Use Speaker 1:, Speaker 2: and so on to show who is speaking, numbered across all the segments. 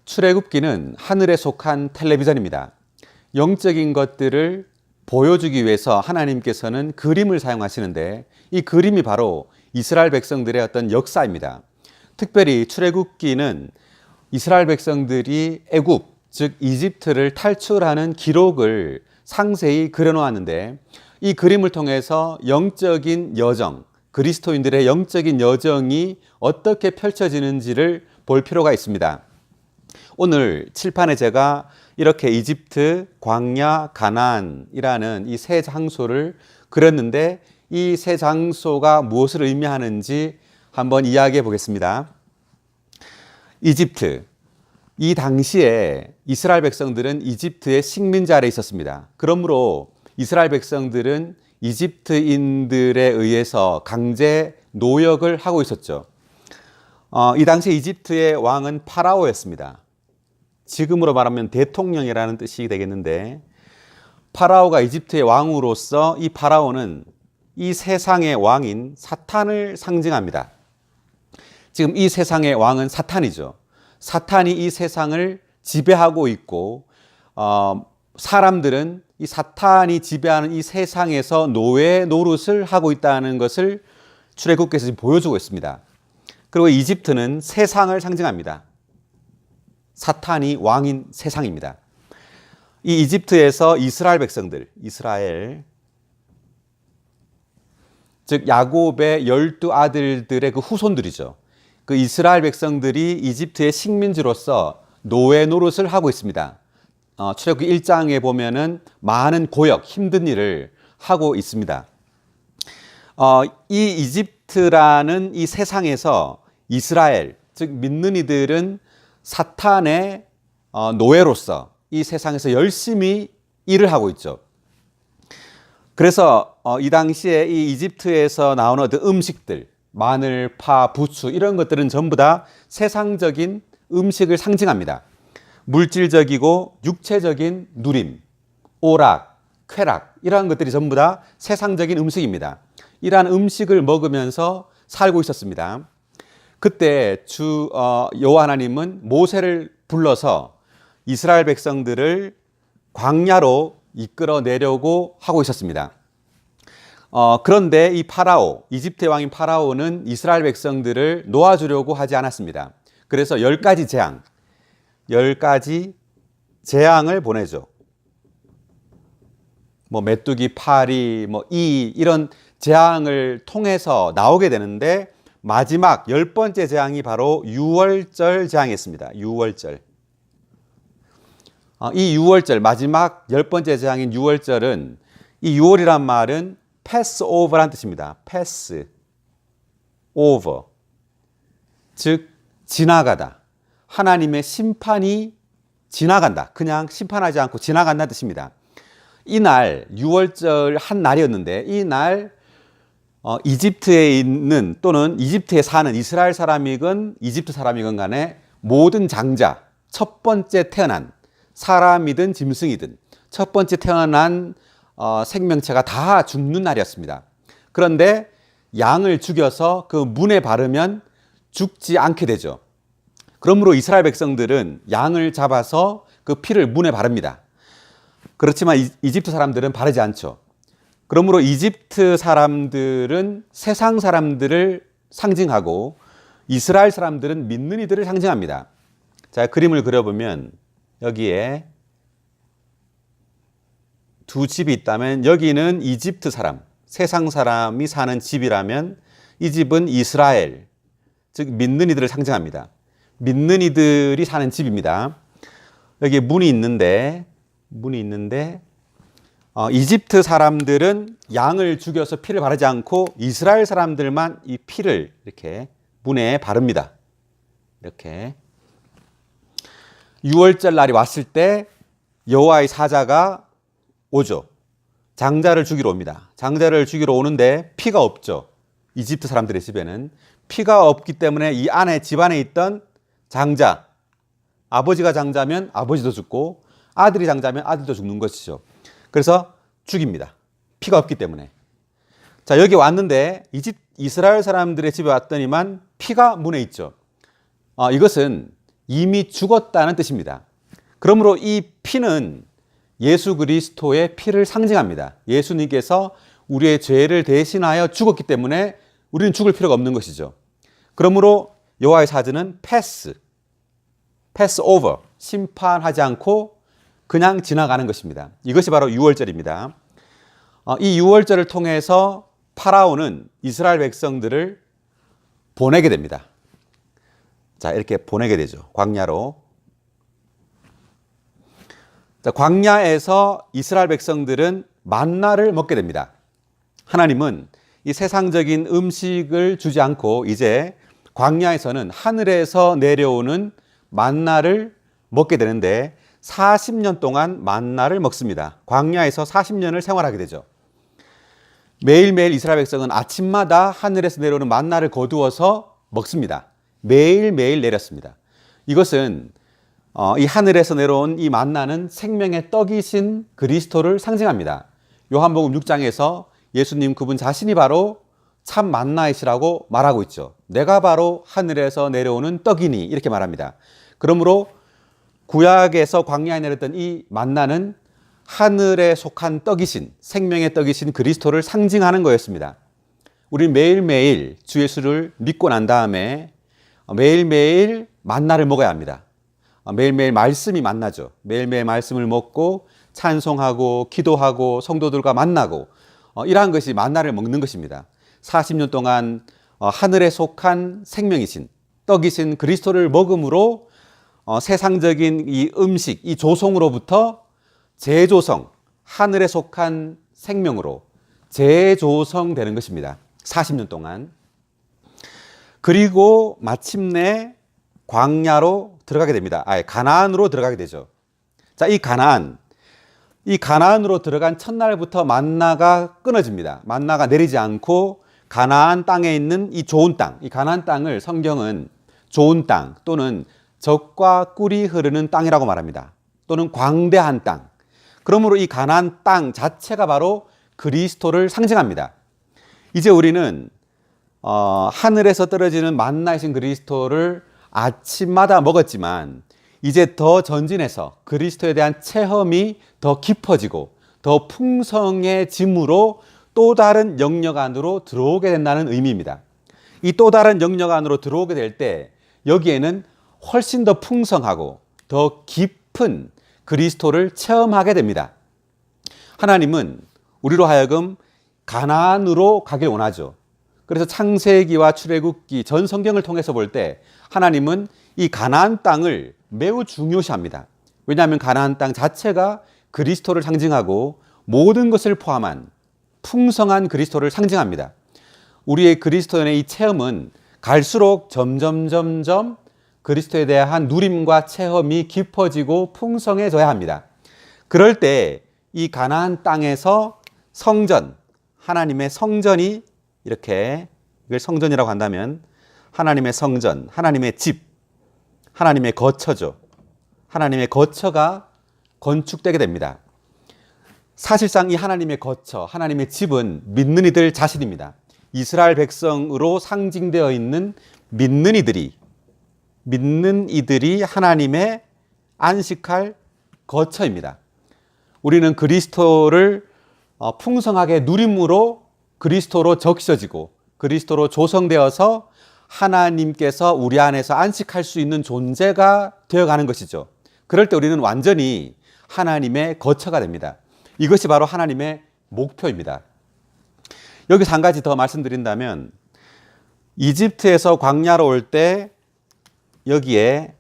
Speaker 1: 출애굽기는 하늘에 속한 텔레비전입니다. 영적인 것들을 보여주기 위해서 하나님께서는 그림을 사용하시는데 이 그림이 바로 이스라엘 백성들의 어떤 역사입니다. 특별히 출애굽기는 이스라엘 백성들이 애굽, 즉 이집트를 탈출하는 기록을 상세히 그려놓았는데 이 그림을 통해서 영적인 여정, 그리스도인들의 영적인 여정이 어떻게 펼쳐지는지를 볼 필요가 있습니다. 오늘 칠판에 제가 이렇게 이집트, 광야, 가나안이라는 이 세 장소를 그렸는데 이 세 장소가 무엇을 의미하는지 한번 이야기해 보겠습니다. 이집트. 이 당시에 이스라엘 백성들은 이집트의 식민지 아래 있었습니다. 그러므로 이스라엘 백성들은 이집트인들에 의해서 강제 노역을 하고 있었죠. 이 당시 이집트의 왕은 파라오였습니다. 지금으로 말하면 대통령이라는 뜻이 되겠는데 파라오가 이집트의 왕으로서 이 파라오는 이 세상의 왕인 사탄을 상징합니다. 지금 이 세상의 왕은 사탄이죠. 사탄이 이 세상을 지배하고 있고 사람들은 이 사탄이 지배하는 이 세상에서 노예 노릇을 하고 있다는 것을 출애굽기에서 보여주고 있습니다. 그리고 이집트는 세상을 상징합니다. 사탄이 왕인 세상입니다. 이 이집트에서 이스라엘 백성들, 이스라엘, 즉 야곱의 12아들들의 그 후손들이죠. 그 이스라엘 백성들이 이집트의 식민지로서 노예 노릇을 하고 있습니다. 출애굽기 1장에 보면은 많은 고역, 힘든 일을 하고 있습니다. 이 이집트라는 이 세상에서 이스라엘, 즉 믿는 이들은 사탄의 노예로서 이 세상에서 열심히 일을 하고 있죠. 그래서 이 당시에 이 이집트에서 나오는 어떤 음식들, 마늘, 파, 부추 이런 것들은 전부 다 세상적인 음식을 상징합니다. 물질적이고 육체적인 누림, 오락, 쾌락 이러한 것들이 전부 다 세상적인 음식입니다. 이러한 음식을 먹으면서 살고 있었습니다. 그때 주 여호와 하나님은 모세를 불러서 이스라엘 백성들을 광야로 이끌어내려고 하고 있었습니다. 그런데 이 파라오, 이집트의 왕인 파라오는 이스라엘 백성들을 놓아주려고 하지 않았습니다. 그래서 10가지 재앙을 보내죠. 메뚜기, 파리, 이런 재앙을 통해서 나오게 되는데 마지막 10번째 재앙이 바로 유월절 재앙이었습니다. 유월절. 이 유월절, 마지막 10번째 재앙인 유월절은 이 유월이란 말은 패스오버란 뜻입니다. 패스 오버. 즉 지나가다. 하나님의 심판이 지나간다. 그냥 심판하지 않고 지나간다는 뜻입니다. 이날 유월절 한 날이었는데 이날 이집트에 있는 또는 이집트에 사는 이스라엘 사람이건 이집트 사람이건 간에 모든 장자, 첫 번째 태어난 사람이든 짐승이든 첫 번째 태어난 생명체가 다 죽는 날이었습니다. 그런데 양을 죽여서 그 문에 바르면 죽지 않게 되죠. 그러므로 이스라엘 백성들은 양을 잡아서 그 피를 문에 바릅니다. 그렇지만 이집트 사람들은 바르지 않죠. 그러므로 이집트 사람들은 세상 사람들을 상징하고 이스라엘 사람들은 믿는 이들을 상징합니다. 자, 그림을 그려보면 여기에 두 집이 있다면 여기는 이집트 사람, 세상 사람이 사는 집이라면 이 집은 이스라엘, 즉 믿는 이들을 상징합니다. 믿는 이들이 사는 집입니다. 여기에 문이 있는데 이집트 사람들은 양을 죽여서 피를 바르지 않고 이스라엘 사람들만 이 피를 이렇게 문에 바릅니다. 이렇게 유월절 날이 왔을 때 여호와의 사자가 오죠. 장자를 죽이러 옵니다. 장자를 죽이러 오는데 피가 없죠. 이집트 사람들의 집에는 피가 없기 때문에 이 안에 집안에 있던 장자, 아버지가 장자면 아버지도 죽고 아들이 장자면 아들도 죽는 것이죠. 그래서 죽입니다. 피가 없기 때문에. 자, 여기 왔는데 이스라엘 사람들의 집에 왔더니만 피가 문에 있죠. 이것은 이미 죽었다는 뜻입니다. 그러므로 이 피는 예수 그리스도의 피를 상징합니다. 예수님께서 우리의 죄를 대신하여 죽었기 때문에 우리는 죽을 필요가 없는 것이죠. 그러므로 여호와의 사자는 패스 오버, 심판하지 않고 그냥 지나가는 것입니다. 이것이 바로 유월절입니다. 이 유월절을 통해서 파라오는 이스라엘 백성들을 보내게 됩니다. 자, 이렇게 보내게 되죠. 광야로. 자, 광야에서 이스라엘 백성들은 만나를 먹게 됩니다. 하나님은 이 세상적인 음식을 주지 않고 이제 광야에서는 하늘에서 내려오는 만나를 먹게 되는데 40년 동안 만나를 먹습니다. 광야에서 40년을 생활하게 되죠. 매일매일 이스라엘 백성은 아침마다 하늘에서 내려오는 만나를 거두어서 먹습니다. 매일매일 내렸습니다. 이것은 이 하늘에서 내려온 이 만나는 생명의 떡이신 그리스도를 상징합니다. 요한복음 6장에서 예수님 그분 자신이 바로 참 만나이시라고 말하고 있죠. 내가 바로 하늘에서 내려오는 떡이니 이렇게 말합니다. 그러므로 구약에서 광야에 내렸던 이 만나는 하늘에 속한 떡이신 생명의 떡이신 그리스도를 상징하는 거였습니다. 우리는 매일매일 주 예수를 믿고 난 다음에 매일매일 만나를 먹어야 합니다. 매일매일 말씀이 만나죠. 매일매일 말씀을 먹고 찬송하고 기도하고 성도들과 만나고 이러한 것이 만나를 먹는 것입니다. 40년 동안 하늘에 속한 생명이신 떡이신 그리스도를 먹음으로 세상적인 이 음식, 이 조성으로부터 재조성, 하늘에 속한 생명으로 재조성되는 것입니다. 40년 동안. 그리고 마침내 광야로 들어가게 됩니다. 가나안으로 들어가게 되죠. 자, 이 가나안으로 들어간 첫날부터 만나가 끊어집니다. 만나가 내리지 않고 가나안 땅에 있는 이 좋은 땅, 이 가나안 땅을 성경은 좋은 땅 또는 젖과 꿀이 흐르는 땅이라고 말합니다. 또는 광대한 땅. 그러므로 이 가나안 땅 자체가 바로 그리스도를 상징합니다. 이제 우리는 하늘에서 떨어지는 만나이신 그리스도를 아침마다 먹었지만 이제 더 전진해서 그리스도에 대한 체험이 더 깊어지고 더 풍성해짐으로 또 다른 영역 안으로 들어오게 된다는 의미입니다. 이 또 다른 영역 안으로 들어오게 될 때 여기에는 훨씬 더 풍성하고 더 깊은 그리스도를 체험하게 됩니다. 하나님은 우리로 하여금 가나안으로 가길 원하죠. 그래서 창세기와 출애굽기 전 성경을 통해서 볼 때 하나님은 이 가나안 땅을 매우 중요시합니다. 왜냐하면 가나안 땅 자체가 그리스도를 상징하고 모든 것을 포함한 풍성한 그리스도를 상징합니다. 우리의 그리스도인의 이 체험은 갈수록 점점 그리스도에 대한 누림과 체험이 깊어지고 풍성해져야 합니다. 그럴 때 이 가나안 땅에서 성전, 하나님의 성전이 이렇게 이걸 성전이라고 한다면 하나님의 성전, 하나님의 집, 하나님의 거처죠. 하나님의 거처가 건축되게 됩니다. 사실상 이 하나님의 거처, 하나님의 집은 믿는 이들 자신입니다. 이스라엘 백성으로 상징되어 있는 믿는 이들이 하나님의 안식할 거처입니다. 우리는 그리스도를 풍성하게 누림으로 그리스도로 적셔지고 그리스도로 조성되어서 하나님께서 우리 안에서 안식할 수 있는 존재가 되어가는 것이죠. 그럴 때 우리는 완전히 하나님의 거처가 됩니다. 이것이 바로 하나님의 목표입니다. 여기서 한 가지 더 말씀드린다면 이집트에서 광야로 올 때 여기에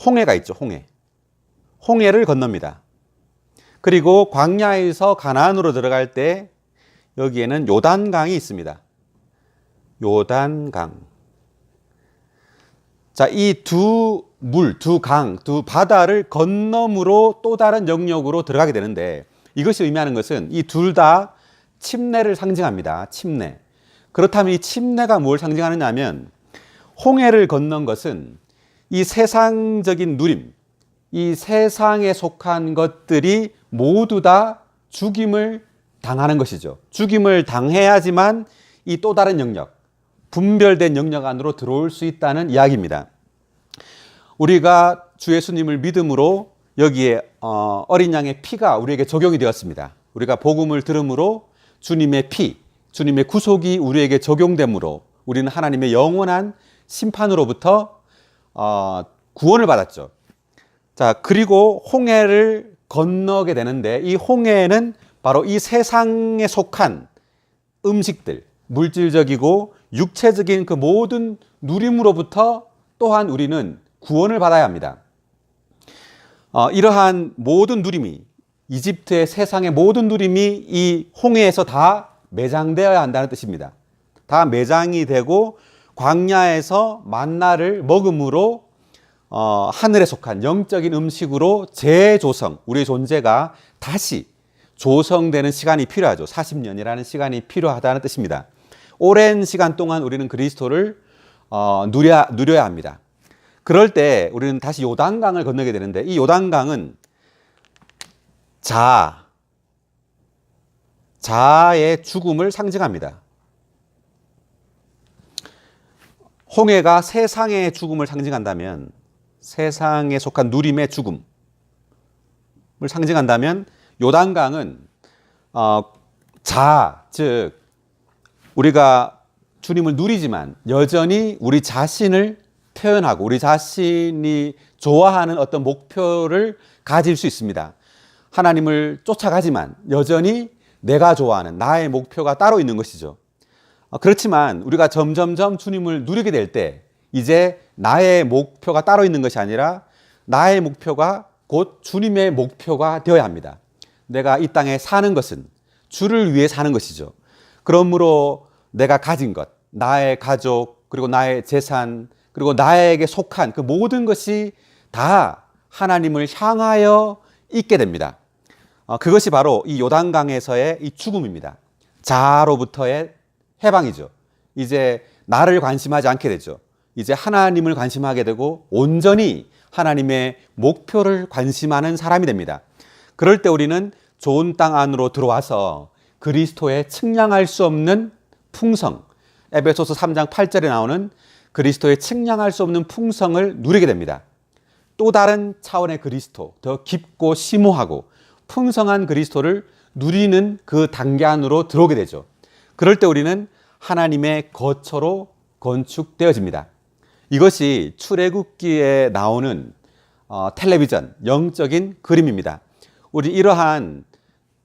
Speaker 1: 홍해가 있죠. 홍해를 건넙니다. 그리고 광야에서 가나안으로 들어갈 때 여기에는 요단강이 있습니다. 요단강. 자, 이 두 바다를 건너므로 또 다른 영역으로 들어가게 되는데 이것이 의미하는 것은 이 둘 다 침례를 상징합니다. 침례. 그렇다면 이 침례가 뭘 상징하느냐 하면 홍해를 건넌 것은 이 세상적인 누림, 이 세상에 속한 것들이 모두 다 죽임을 당하는 것이죠. 죽임을 당해야지만 이 또 다른 영역, 분별된 영역 안으로 들어올 수 있다는 이야기입니다. 우리가 주 예수님을 믿음으로 여기에 어린 양의 피가 우리에게 적용이 되었습니다. 우리가 복음을 들음으로 주님의 피, 주님의 구속이 우리에게 적용되므로 우리는 하나님의 영원한 심판으로부터 구원을 받았죠. 자, 그리고 홍해를 건너게 되는데 이 홍해에는 바로 이 세상에 속한 음식들, 물질적이고 육체적인 그 모든 누림으로부터 또한 우리는 구원을 받아야 합니다. 이러한 모든 누림이, 이집트의 세상의 모든 누림이 이 홍해에서 다 매장되어야 한다는 뜻입니다. 다 매장이 되고 광야에서 만나를 먹음으로 하늘에 속한 영적인 음식으로 재조성, 우리의 존재가 다시 조성되는 시간이 필요하죠. 40년이라는 시간이 필요하다는 뜻입니다. 오랜 시간 동안 우리는 그리스도를 누려야 합니다. 그럴 때 우리는 다시 요단강을 건너게 되는데 이 요단강은 자아의 죽음을 상징합니다. 홍해가 세상의 죽음을 상징한다면, 세상에 속한 누림의 죽음을 상징한다면 요단강은 즉 우리가 주님을 누리지만 여전히 우리 자신을 표현하고 우리 자신이 좋아하는 어떤 목표를 가질 수 있습니다. 하나님을 쫓아가지만 여전히 내가 좋아하는 나의 목표가 따로 있는 것이죠. 그렇지만 우리가 점점점 주님을 누리게 될 때 이제 나의 목표가 따로 있는 것이 아니라 나의 목표가 곧 주님의 목표가 되어야 합니다. 내가 이 땅에 사는 것은 주를 위해 사는 것이죠. 그러므로 내가 가진 것, 나의 가족, 그리고 나의 재산, 그리고 나에게 속한 그 모든 것이 다 하나님을 향하여 있게 됩니다. 그것이 바로 이 요단강에서의 이 죽음입니다. 자아로부터의 해방이죠. 이제 나를 관심하지 않게 되죠. 이제 하나님을 관심하게 되고 온전히 하나님의 목표를 관심하는 사람이 됩니다. 그럴 때 우리는 좋은 땅 안으로 들어와서 그리스도의 측량할 수 없는 풍성, 에베소서 3장 8절에 나오는 그리스도의 측량할 수 없는 풍성을 누리게 됩니다. 또 다른 차원의 그리스도, 더 깊고 심오하고 풍성한 그리스도를 누리는 그 단계 안으로 들어오게 되죠. 그럴 때 우리는 하나님의 거처로 건축되어집니다. 이것이 출애굽기에 나오는 텔레비전, 영적인 그림입니다. 우리 이러한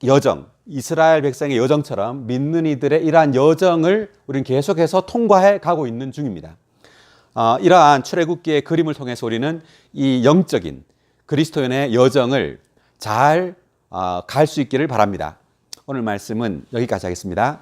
Speaker 1: 여정, 이스라엘 백성의 여정처럼 믿는 이들의 이러한 여정을 우리는 계속해서 통과해 가고 있는 중입니다. 이러한 출애굽기의 그림을 통해서 우리는 이 영적인 그리스도인의 여정을 잘 갈 수 있기를 바랍니다. 오늘 말씀은 여기까지 하겠습니다.